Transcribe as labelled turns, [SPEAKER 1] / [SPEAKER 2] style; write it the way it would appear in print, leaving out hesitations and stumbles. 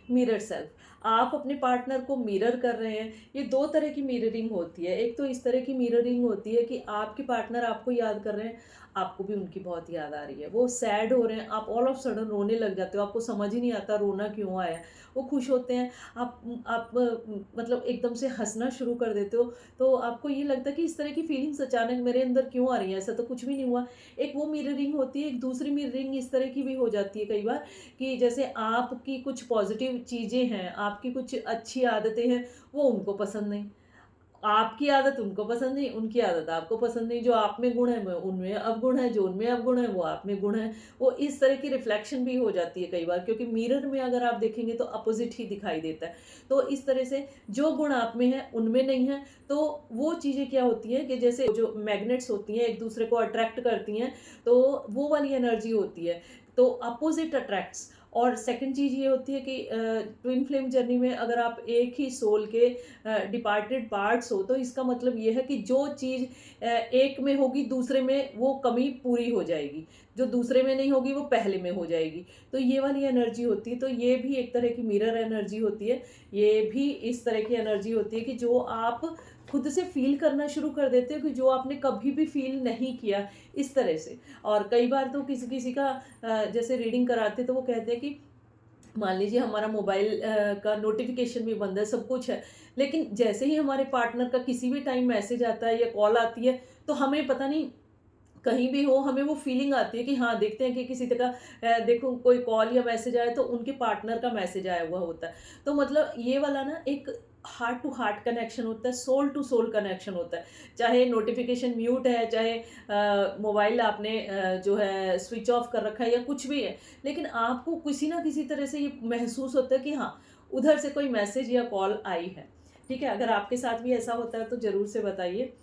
[SPEAKER 1] Mirror self, आप अपने partner को मिरर कर रहे हैं। ये दो तरह की मिररिंग होती है। एक तो इस तरह की मिररिंग होती है कि आपके पार्टनर आपको याद कर रहे हैं, आपको भी उनकी बहुत याद आ रही है। वो सैड हो रहे हैं, आप ऑल ऑफ सडन रोने लग जाते हो, आपको समझ ही नहीं आता रोना क्यों आया। वो खुश होते हैं, आप मतलब एकदम से हंसना शुरू कर देते हो। तो आपको ये लगता है कि इस तरह की फीलिंग्स अचानक मेरे अंदर क्यों आ रही हैं, ऐसा तो कुछ भी नहीं हुआ। एक वो मिररिंग होती है। एक दूसरी मिररिंग इस तरह की भी हो जाती है कई बार, कि जैसे आपकी कुछ पॉजिटिव चीज़ें हैं, आपकी कुछ अच्छी आदतें हैं, वो उनको पसंद नहीं। आपकी आदत उनको पसंद नहीं, उनकी आदत आपको पसंद नहीं। जो आप में गुण है, वो उनमें अवगुण है, जो उनमें अवगुण है, वो आप में गुण है। वो इस तरह की रिफ्लेक्शन भी हो जाती है कई बार, क्योंकि मिरर में अगर आप देखेंगे तो अपोज़िट ही दिखाई देता है। तो इस तरह से जो गुण आप में है, उनमें नहीं है। तो वो चीज़ें क्या होती हैं कि जैसे जो मैग्नेट्स होती हैं, एक-दूसरे को अट्रैक्ट करती हैं, तो वो वाली एनर्जी होती है। तो अपोज़िट अट्रैक्ट्स। और सेकंड चीज़ ये होती है कि ट्विन फ्लेम जर्नी में अगर आप एक ही सोल के डिपार्टेड पार्ट्स हो, तो इसका मतलब ये है कि जो चीज़ एक में होगी, दूसरे में वो कमी पूरी हो जाएगी। जो दूसरे में नहीं होगी, वो पहले में हो जाएगी। तो ये वाली एनर्जी होती है। तो ये भी एक तरह की मिरर एनर्जी होती है। ये भी इस तरह की एनर्जी होती है कि जो आप खुद से फ़ील करना शुरू कर देते हो, कि जो आपने कभी भी फ़ील नहीं किया, इस तरह से। और कई बार तो किसी-किसी का जैसे रीडिंग कराते तो वो कहते हैं कि मान लीजिए हमारा मोबाइल का नोटिफ़िकेशन भी बंद है, सब कुछ है, लेकिन जैसे ही हमारे पार्टनर का किसी भी टाइम मैसेज आता है या कॉल आती है, तो हमें पता नहीं, कहीं भी हो, हमें वो फीलिंग आती है कि हाँ, देखते हैं कि किसी तरह देखो कोई कॉल या मैसेज आया तो उनके पार्टनर का मैसेज आया हुआ होता है। तो मतलब ये वाला ना एक हार्ट टू हार्ट कनेक्शन होता है, सोल टू सोल कनेक्शन होता है। चाहे नोटिफ़िकेशन म्यूट है, चाहे मोबाइल आपने जो है स्विच ऑफ कर रखा है या कुछ भी है, लेकिन आपको किसी न किसी तरह से ये महसूस होता है कि हाँ, उधर से कोई मैसेज या कॉल आई है। ठीक है? अगर आपके साथ भी ऐसा होता है तो ज़रूर से बताइए।